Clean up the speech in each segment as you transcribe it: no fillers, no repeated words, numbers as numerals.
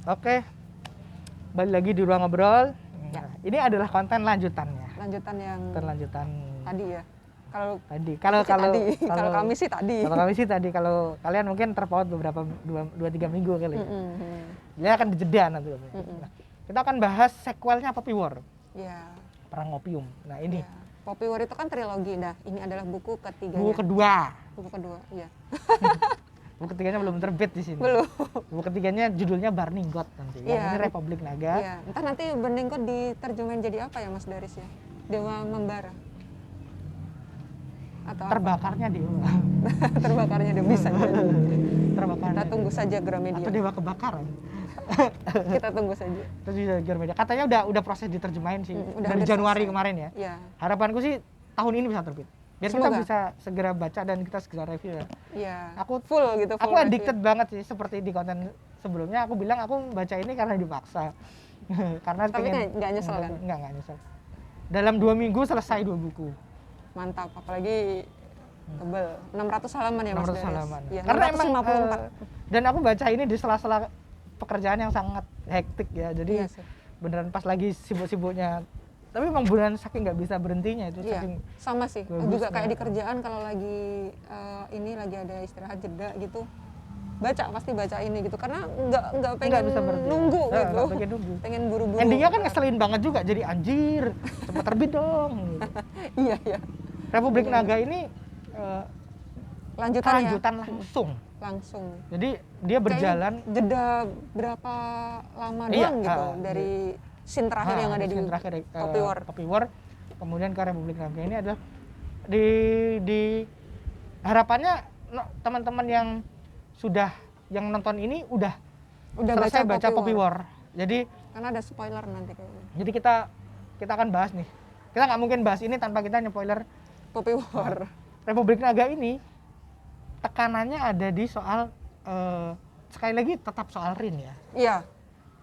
Oke, balik lagi di ruang ngobrol. Ya. Nah, ini adalah konten lanjutannya. Lanjutan yang Lanjutan tadi ya. Kalau tadi. kalau kami sih tadi. Kalau kami sih tadi. Kalau kalian mungkin terpaut beberapa 2-3 minggu kali. Dia akan dijeda nanti. Nah, kita akan bahas sequelnya Poppy War. Ya. Perang Opium. Nah, ini. Ya. Poppy War itu kan trilogi. Nah, ini adalah buku ketiganya. Buku kedua. Buku kedua, iya. Buku ketiganya belum terbit di sini. Belum. Buku ketiganya judulnya Burning God nanti. Yang ini Republik Naga. Iya. Entah nanti Burning God diterjemahin jadi apa ya Mas Daris ya? Dewa Membara. Atau terbakarnya Dewa. Terbakarnya Dewa bisa jadi. Terbakarnya. Kita tunggu saja Gramedia. Atau Dewa Kebakaran. Kita tunggu saja. Terus di Gramedia. Katanya udah proses diterjemahin sih. Dari Januari kemarin ya. Iya. Harapanku sih tahun ini bisa terbit. Biar Semoga. kita bisa segera baca dan kita segera review ya. Iya. Aku full gitu. Aku addicted banget sih seperti di konten sebelumnya. Aku bilang aku baca ini karena dipaksa. Karena tapi nggak nyesel kan? Nggak nyesel. Dalam 2 minggu selesai 2 buku. Mantap, apalagi tebel. 600 halaman ya Mas Daris? 600 halaman. Ya, karena emang 654. dan aku baca ini di sela-sela pekerjaan yang sangat hektik ya. Jadi beneran pas lagi sibuk-sibuknya. Tapi emang beneran saking nggak bisa berhentinya itu. Iya, saking sama sih. Juga kayak di kerjaan kalau lagi ini lagi ada istirahat jeda gitu, pasti baca ini gitu karena nggak pengen bisa nunggu gitu. Pengen nunggu. Pengen buru-buru. Endingnya kan ngeselin banget juga, jadi anjir cepat terbit dong. Gitu. Iya. Republik Naga ini lanjutan langsung. Jadi dia berjalan kayaknya jeda berapa lama doang gitu dari scene terakhir yang ada di Poppy War, kemudian ke Republik Naga ini adalah di harapannya teman-teman yang nonton ini udah selesai baca Poppy War. Jadi karena ada spoiler nanti kayaknya. Jadi kita akan bahas nih. Kita nggak mungkin bahas ini tanpa kita nge-spoiler Poppy War. Republik Naga ini tekanannya ada di soal sekali lagi tetap soal Rin ya. Iya.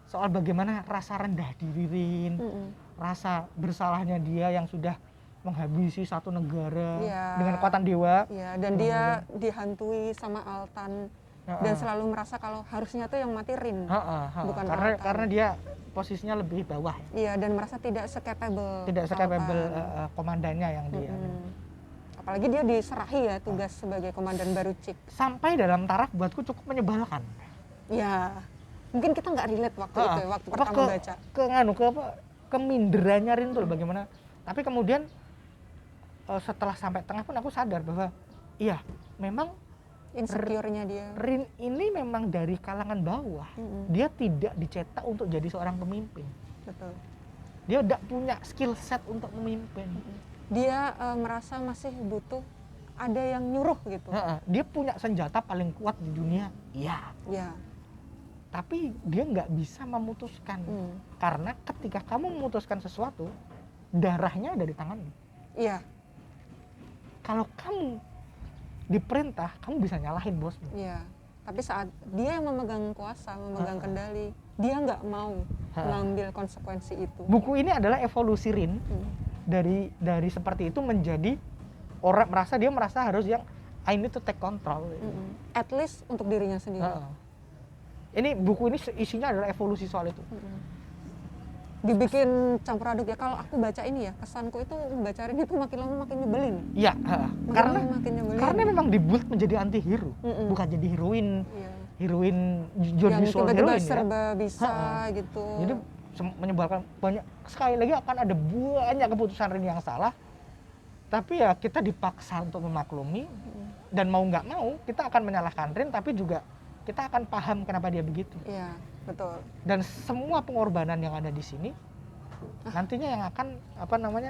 Soal bagaimana rasa rendah diri Rin, rasa bersalahnya dia yang sudah menghabisi satu negara dengan kekuatan dewa. Iya, dan dia dihantui sama Altan dan selalu merasa kalau harusnya tuh yang mati Rin, bukan Altan. Karena dia posisinya lebih bawah. Iya, dan merasa tidak se-capable komandannya yang dia. Apalagi dia diserahi ya tugas sebagai komandan Baruchik. Sampai dalam taraf buatku cukup menyebalkan. Iya. Mungkin kita nggak relate waktu itu ya, waktu pertama baca. Keminderannya Rin tuh bagaimana. Tapi kemudian setelah sampai tengah pun aku sadar bahwa iya, memang insecure-nya dia. Rin ini memang dari kalangan bawah. Dia tidak dicetak untuk jadi seorang pemimpin. Betul. Dia tidak punya skill set untuk memimpin. Dia merasa masih butuh ada yang nyuruh gitu. Dia punya senjata paling kuat di dunia. Iya. Tapi dia nggak bisa memutuskan. Karena ketika kamu memutuskan sesuatu, darahnya ada di tanganmu. Iya. Kalau kamu diperintah, kamu bisa nyalahin bosmu. Iya. Tapi saat dia yang memegang kuasa, memegang kendali, dia nggak mau mengambil konsekuensi itu. Buku ini adalah evolusi Rin dari seperti itu menjadi orang merasa harus yang I need to take control. At least untuk dirinya sendiri. Ini buku ini isinya adalah evolusi soal itu. Dibikin campur aduk ya. Kalau aku baca ini ya, kesanku itu membaca Rin itu makin lama makin nyebelin. Iya, karena memang dibuat menjadi anti-hero, bukan jadi heroin. Heroin yang tiba-tiba serba bisa gitu. Jadi menyebalkan banyak. Sekali lagi akan ada banyak keputusan Rin yang salah. Tapi ya kita dipaksa untuk memaklumi dan mau nggak mau kita akan menyalahkan Rin, tapi juga kita akan paham kenapa dia begitu. Iya, betul. Dan semua pengorbanan yang ada di sini nantinya yang akan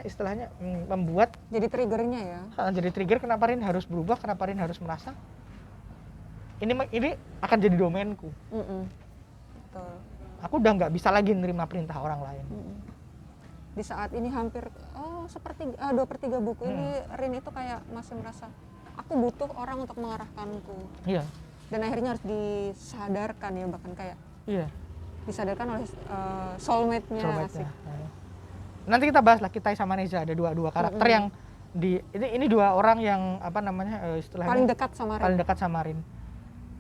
istilahnya membuat jadi triggernya ya. Jadi trigger kenapa Rin harus berubah, kenapa Rin harus merasa ini akan jadi domainku. Betul. Aku udah nggak bisa lagi nerima perintah orang lain. Di saat ini hampir 2/3 buku ini Rin itu kayak masih merasa aku butuh orang untuk mengarahkanku. Iya. Dan akhirnya harus disadarkan ya, bahkan kayak disadarkan oleh soulmate-nya. Nanti kita bahas lah Kitai sama Neza, ada dua karakter yang ini dua orang yang istilahnya paling dekat sama Rin.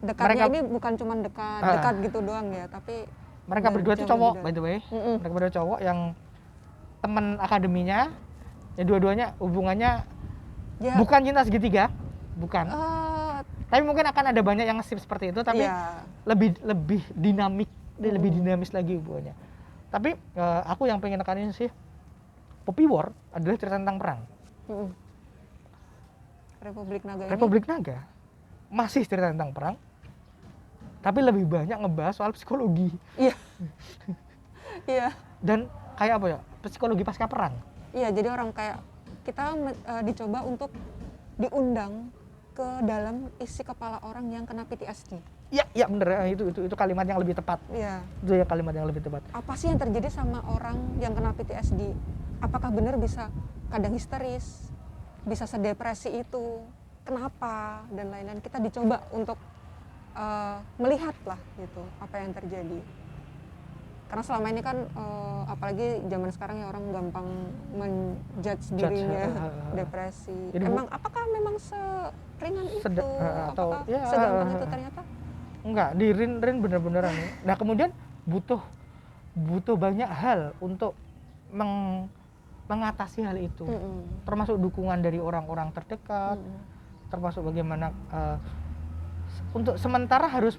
Dekatnya Mereka, ini bukan cuma dekat gitu doang ya, tapi Mereka Udah berdua itu jauh cowok lebih by the way. Mm-mm. Mereka berdua cowok yang teman akademinya. Ya dua-duanya hubungannya Ya, bukan cinta segitiga, bukan. eh, Tapi mungkin akan ada banyak yang sip seperti itu, tapi ya. lebih dinamik, lebih dinamis lagi hubungannya. Tapi aku yang pengen tekanin sih, Poppy War adalah cerita tentang perang. Mm-mm. Republik Naga ini. Republik Naga masih cerita tentang perang, tapi lebih banyak ngebahas soal psikologi. Iya. Iya. Dan kayak apa ya, psikologi pasca perang. Iya, jadi orang kayak kita dicoba untuk diundang ke dalam isi kepala orang yang kena PTSD. Iya bener, itu kalimat yang lebih tepat. Iya. Itu ya kalimat yang lebih tepat. Apa sih yang terjadi sama orang yang kena PTSD? Apakah benar bisa kadang histeris, bisa sedepresi itu? Kenapa? Dan lain-lain. Kita dicoba untuk melihat lah gitu apa yang terjadi. Karena selama ini kan apalagi zaman sekarang ya orang gampang menjudge dirinya depresi. Jadi apakah memang seringan itu? atau Apakah ya, segampang itu ternyata? Enggak, di Rin bener-beneran nih. Nah kemudian butuh banyak hal untuk mengatasi hal itu. Termasuk dukungan dari orang-orang terdekat, termasuk bagaimana untuk sementara harus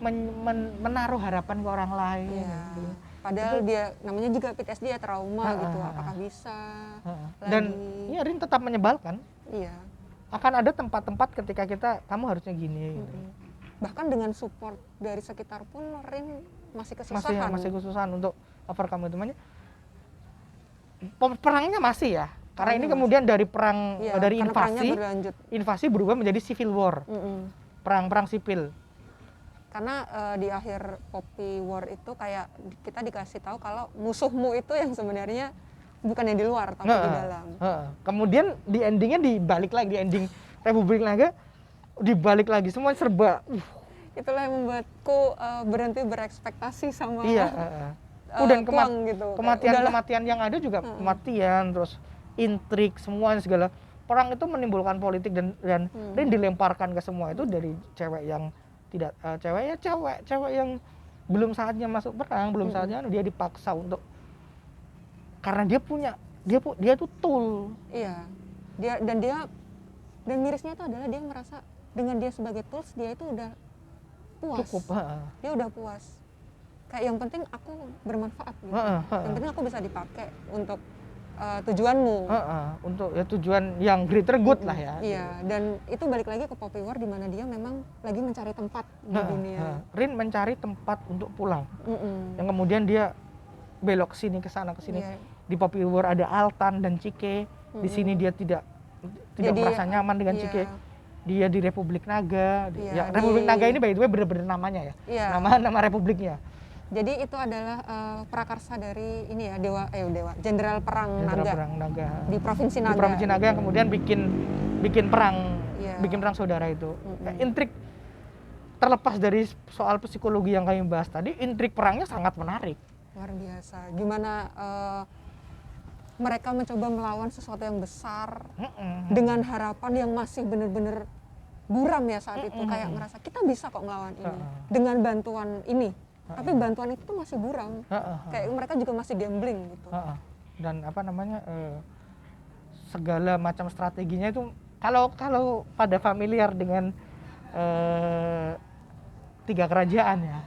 menaruh harapan ke orang lain. Iya. Gitu. Padahal dia namanya juga PTSD ya, trauma gitu. Apakah bisa Dan lagi? ya Rin tetap menyebalkan. Iya. Akan ada tempat-tempat ketika kamu harusnya gini. Gitu. Bahkan dengan support dari sekitar pun Rin masih kesusahan. Masih kesusahan untuk overcome itu. Perangnya masih ya. Karena ini kemudian dari perang, iya, dari invasi berubah menjadi civil war. Perang sipil. Karena di akhir Poppy War itu kayak kita dikasih tahu kalau musuhmu itu yang sebenarnya bukan yang di luar tapi di dalam. Kemudian di endingnya dibalik lagi, di ending Republik Naga dibalik lagi, semua serba. Itulah yang membuatku berhenti berekspektasi sama dan Kuang gitu. Kematian yang ada juga kematian, terus intrik semua segala. Perang itu menimbulkan politik dan Rin dilemparkan ke semua itu dari cewek yang tidak cewek yang belum saatnya masuk perang, belum saatnya dia dipaksa untuk karena dia tuh tool. Iya. Dan mirisnya itu adalah dia merasa dengan dia sebagai tools dia itu udah puas. Cukup, dia udah puas. Kayak yang penting aku bermanfaat gitu. Yang penting aku bisa dipakai untuk tujuanmu. Untuk ya tujuan yang greater good lah ya. Iya, dan itu balik lagi ke Poppy War di mana dia memang lagi mencari tempat di dunia. Rin mencari tempat untuk pulang. Yang kemudian dia belok sini ke sana ke sini. Iya. Di Poppy War ada Altan dan Cike. Di sini dia tidak merasa nyaman dengan Cike. Dia di Republik Naga. Republik Naga ini by the way bener-bener namanya ya. Iya. Nama republiknya. Jadi itu adalah prakarsa dari ini ya Jenderal Perang Naga di Provinsi Naga. Di Provinsi Naga yang kemudian bikin perang, bikin perang saudara itu. Intrik terlepas dari soal psikologi yang kami bahas tadi, intrik perangnya sangat menarik. Luar biasa. Gimana mereka mencoba melawan sesuatu yang besar dengan harapan yang masih benar-benar buram ya saat itu, kayak ngerasa kita bisa kok melawan ini dengan bantuan ini. Tapi bantuan itu tuh masih buram, kayak mereka juga masih gambling gitu. Dan segala macam strateginya itu kalau pada familiar dengan 3 kerajaan ya,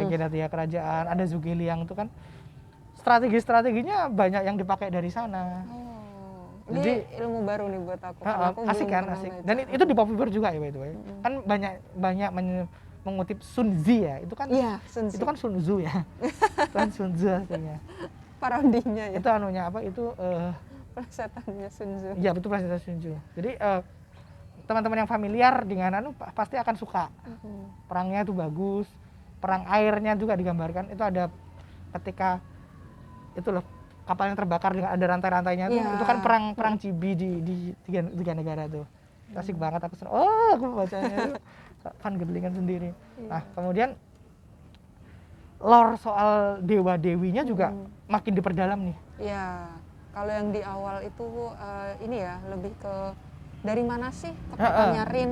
legenda 3 kerajaan, ada Zhuge-Liang itu kan strategi-strateginya banyak yang dipakai dari sana. Ini jadi ilmu baru nih buat aku. Asik kan, asik. Dan itu di Poppy War juga ya by the way. Kan banyak mengutip Sun Tzu ya, itu kan itu kan Sun Tzu ya. Kan Sun Tzu aslinya. Parodinya ya. Itu anunya apa itu plesetannya Sun Tzu. Iya, betul plesetan Sun Tzu. Jadi teman-teman yang familiar dengan pasti akan suka. Perangnya itu bagus. Perang airnya juga digambarkan. Itu ada ketika itu loh kapal yang terbakar dengan ada rantai-rantainya itu kan perang Cibi di tiga negara tuh. Asik banget aku senang. Aku bacanya kan gedelingan sendiri. Nah, kemudian lore soal dewa-dewinya juga makin diperdalam nih. Iya. Kalau yang di awal itu ini ya lebih ke dari mana sih kekuatannya Rin.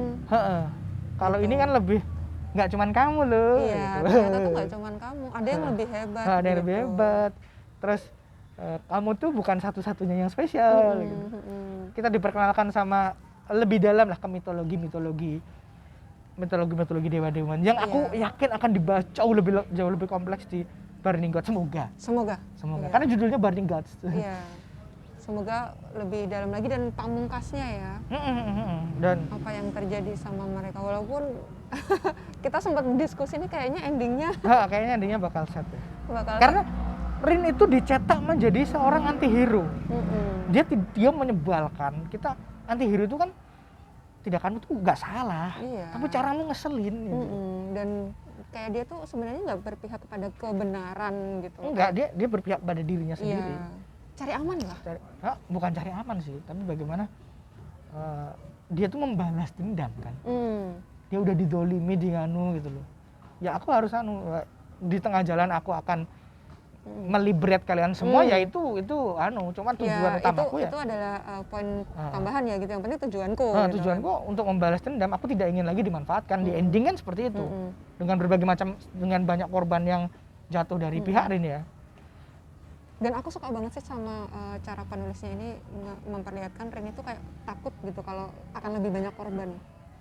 Kalau gitu. ini kan lebih nggak cuman kamu loh. Iya, gitu. ternyata tuh nggak cuman kamu, ada yang lebih hebat. Ada yang lebih gitu. hebat. Terus kamu tuh bukan satu-satunya yang spesial. Gitu. Kita diperkenalkan sama lebih dalam lah ke mitologi dewa-dewa yang aku yakin akan dibahas jauh lebih kompleks di Burning Gods. Semoga. Iya. Karena judulnya Burning Gods. Iya. Semoga lebih dalam lagi dan pamungkasnya ya. Dan apa yang terjadi sama mereka, walaupun kita sempat diskusi ini kayaknya endingnya bakal sad ya. bakal Karena Rin itu dicetak menjadi seorang antihero. Dia menyebalkan. Kita antihero itu kan tindakanmu tuh nggak salah, Iya. tapi caramu ngeselin. Gitu. Dan kayak dia tuh sebenarnya nggak berpihak kepada kebenaran gitu. Enggak, dia berpihak pada dirinya sendiri. Iya. Cari aman lah. Bukan cari aman sih, tapi bagaimana dia tuh membalas dendam kan. Dia udah didolimi di gitu loh. Ya aku harus di tengah jalan aku akan melibret kalian semua, ya itu cuma tujuan utamaku itu adalah poin tambahan ya gitu, yang penting tujuanku gitu. Tujuanku untuk membalas dendam, aku tidak ingin lagi dimanfaatkan. Di ending kan seperti itu, dengan banyak korban yang jatuh dari pihak Rin ya. Dan aku suka banget sih sama cara penulisnya ini memperlihatkan Rin itu kayak takut gitu kalau akan lebih banyak korban.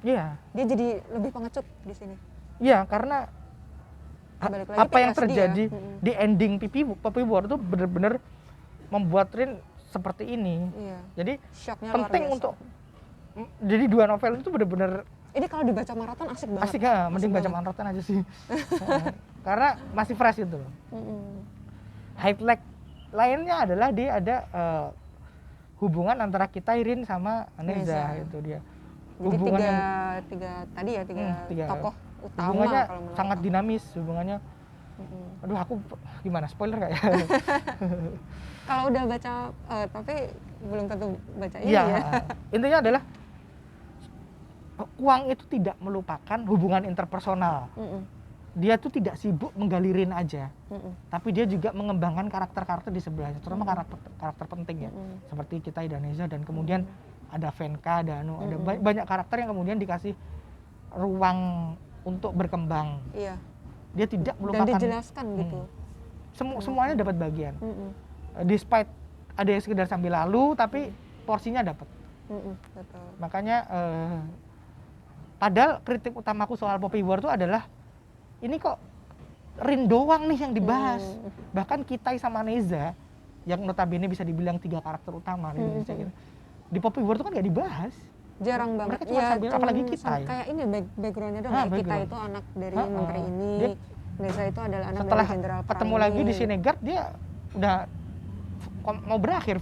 Iya. Dia jadi lebih pengecut di sini. Iya, karena apa yang terjadi di ending Poppy War itu benar-benar membuat Rin seperti ini. Iya. Jadi shocknya penting untuk jadi 2 novel itu benar-benar ini kalau dibaca maraton asik banget. Asik ya, mending baca maraton aja sih. Karena masih fresh itu. Highlight lainnya adalah dia ada hubungan antara kita Rin sama Neza itu dia. Jadi tiga tokoh utama, hubungannya sangat dinamis hubungannya. Aduh, aku gimana, spoiler nggak ya? Kalau udah baca tapi belum tentu baca ini ya. Intinya adalah Kwang itu tidak melupakan hubungan interpersonal. Dia tuh tidak sibuk menggali Rin aja, tapi dia juga mengembangkan karakter-karakter di sebelahnya, terutama karakter penting ya, seperti kita dan Neza, dan kemudian ada Venka, ada banyak karakter yang kemudian dikasih ruang untuk berkembang. Iya. Dia tidak melupakan. Dan dijelaskan gitu. Semuanya dapat bagian. Despite ada yang sekedar sambil lalu, tapi porsinya dapat. Betul. Makanya padahal kritik utamaku soal Poppy War itu adalah ini kok Rin doang nih yang dibahas. Bahkan Kitai sama Neza yang notabene bisa dibilang 3 karakter utama di Indonesia gitu. Di Poppy War itu kan nggak dibahas. Jarang banget. Mereka cuma sambil, apalagi Kitai. Kayak ini backgroundnya dong. Kita itu anak dari menteri ini. Neza itu adalah anak setelah dari jenderal perang. Ketemu lagi di Sinegard, dia udah mau berakhir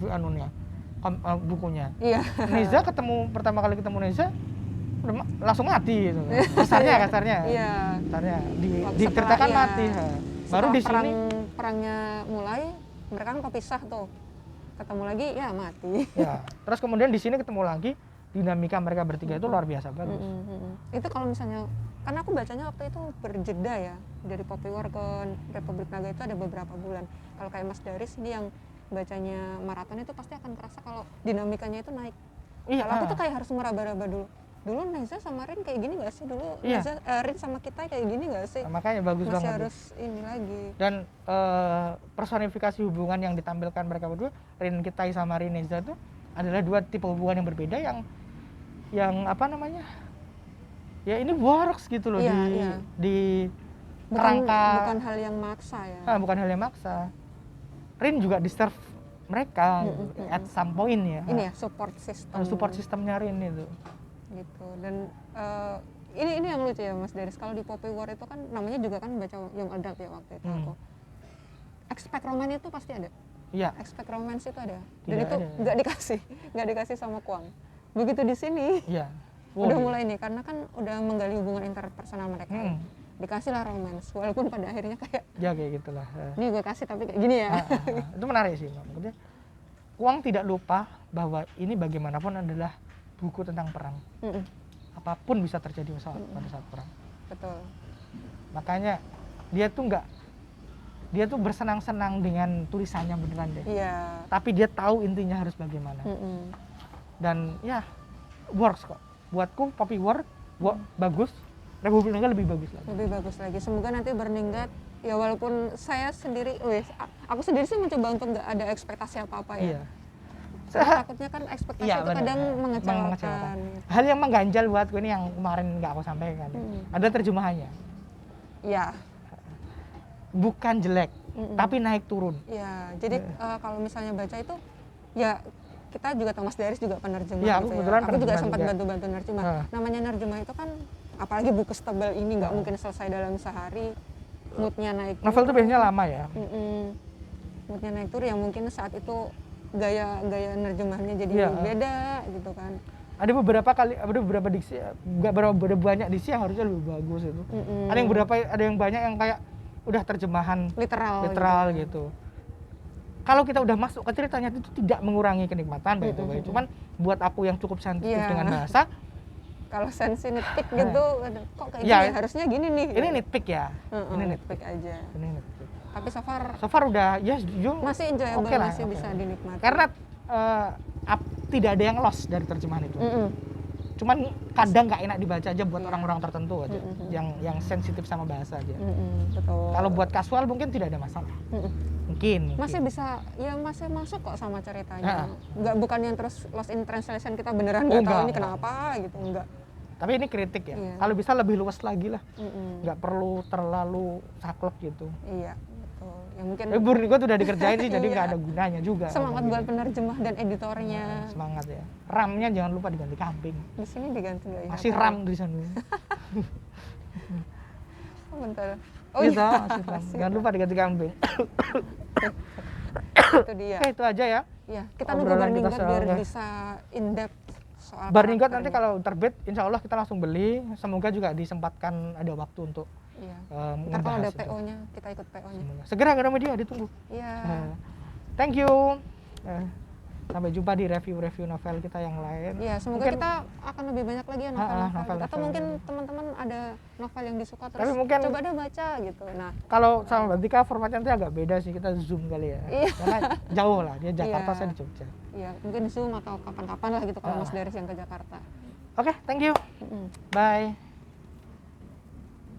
bukunya. Iya. Neza pertama kali ketemu Neza langsung mati gitu. Kasarnya. Iya. Kasarnya diceritakan mati. Baru di sini perangnya mulai, mereka kan kepisah tuh. Ketemu lagi ya mati. Ya. Terus kemudian di sini ketemu lagi, dinamika mereka bertiga itu luar biasa bagus. Itu kalau misalnya, karena aku bacanya waktu itu berjeda ya, dari Poppy War ke Republik Naga itu ada beberapa bulan. Kalau kayak Mas Daris ini yang bacanya maraton itu pasti akan kerasa kalau dinamikanya itu naik. Iya. Kalau aku tuh kayak harus meraba-raba dulu. Dulu Neza sama Rin kayak gini gak sih? Dulu Rin sama kita kayak gini gak sih? Makanya bagus masih banget. Masih harus ini lagi. Dan personifikasi hubungan yang ditampilkan mereka berdua, Rin Kitai sama Rin Neza itu adalah 2 tipe hubungan yang berbeda yang apa namanya? Ya ini works gitu loh di kerangka. Bukan hal yang maksa ya. Bukan hal yang maksa. Rin juga deserve mereka at some point ya. Ini ya support system. Support sistemnya Rin itu. Gitu. Dan ini yang lucu ya Mas Daris, kalau di Poppy War itu kan namanya juga kan baca young adult ya waktu itu aku. Expect romance itu pasti ada. Iya. Expect romance itu ada. Dan itu nggak dikasih sama Kwang. Begitu di sini. Iya. Udah mulai nih, karena kan udah menggali hubungan interpersonal mereka. Dikasih lah romance, walaupun pada akhirnya kayak gitulah. Ini gue kasih tapi kayak gini ya. Itu menarik sih. Maksudnya Kwang tidak lupa bahwa ini bagaimanapun adalah buku tentang perang. Apapun bisa terjadi pada saat perang. Betul. Makanya dia tuh bersenang-senang dengan tulisannya beneran deh. Iya. Tapi dia tahu intinya harus bagaimana. Dan ya works kok. Buatku Poppy War bagus. Republik Naga lebih bagus lagi. Lebih bagus lagi. Semoga nanti Burning God, ya walaupun saya sendiri, aku sendiri sih mencoba untuk nggak ada ekspektasi apa-apa ya. Iya. Karena takutnya kan ekspektasi Iya, itu benar. kadang Mengecewakan. mengecewakan. Hal yang mengganjal buat gue ini yang kemarin nggak aku sampaikan. Ada terjemahannya. Ya, Bukan jelek, tapi naik turun. ya. Jadi kalau misalnya baca itu, ya kita juga Thomas Daris juga penerjemah Iya, aku gitu kebetulan Aku juga penerjemah sempat juga. bantu-bantu nerjemah. Namanya nerjemah itu kan, apalagi buku setebal ini nggak mungkin selesai dalam sehari. Moodnya naik. Novel tuh biasanya lama ya. Moodnya naik turun yang mungkin saat itu gaya nerjemahnya jadi Iya. beda gitu kan. Ada beberapa diksi, nggak berapa banyak diksi yang harusnya lebih bagus itu. Ada yang banyak yang kayak udah terjemahan Literal gitu. Kalau kita udah masuk ke ceritanya itu tidak mengurangi kenikmatan, by the way. Cuman buat aku yang cukup sensitif Iya. dengan bahasa, Kalau sensi nitpick gitu, kok kayak Ya, gini, harusnya gini nih. ini nitpick ya. Ini nitpick aja. Ini nitpick. Tapi so So far udah ya jujur masih enjoyable, oke lah, masih oke. bisa dinikmati. Karena tidak ada yang lost dari terjemahan itu. Cuman kadang nggak enak dibaca aja buat orang-orang tertentu aja, yang sensitif sama bahasa aja. Betul. Kalau buat kasual mungkin tidak ada masalah. Mungkin. Masih bisa, ya masih masuk kok sama ceritanya. Bukan yang terus lost in translation, kita beneran nggak tahu enggak, ini enggak. kenapa gitu, enggak. Tapi ini kritik ya. Iya. Kalau bisa lebih luas lagi lah. Mm-mm. Nggak perlu terlalu saklek gitu. Iya, betul. Ya mungkin Burning God udah dikerjain sih, jadi Iya. nggak ada gunanya juga. semangat Ngomong buat gini. penerjemah dan editornya. Semangat ya. RAM-nya jangan lupa diganti kambing. Di sini diganti nggak ya? Masih RAM di sana. Oh, bentar. Oh Gitu, iya, masih RAM. masih Jangan lupa diganti kambing. itu dia. Oke, itu aja ya. Ya, kita nunggu Obrolan Burning kita God biar soalnya. bisa in depth soal Burning God nanti karakternya. kalau terbit, insya Allah kita langsung beli. Semoga juga disempatkan ada waktu untuk Iya. Ntar kalau ada ngebahas itu. PO-nya, kita ikut PO-nya. Semoga. Segera ke media ditunggu. Iya. Thank you. Sampai jumpa di review-review novel kita yang lain. Iya, semoga Mungkin- kita akan lebih banyak lagi ya novel-novel. novel-novel. Atau mungkin teman-teman ada novel yang disuka terus Tapi mungkin- coba deh baca gitu. Nah, Kalau sama Mbak Tika formatnya nanti agak beda sih, kita zoom kali ya. Iya. Karena jauh lah, dia Jakarta, Iya. saya di Jogja. ya mungkin Zoom atau kapan-kapan lah gitu kalau Mas Daris yang ke Jakarta. Oke, thank you. Mm-mm. Bye.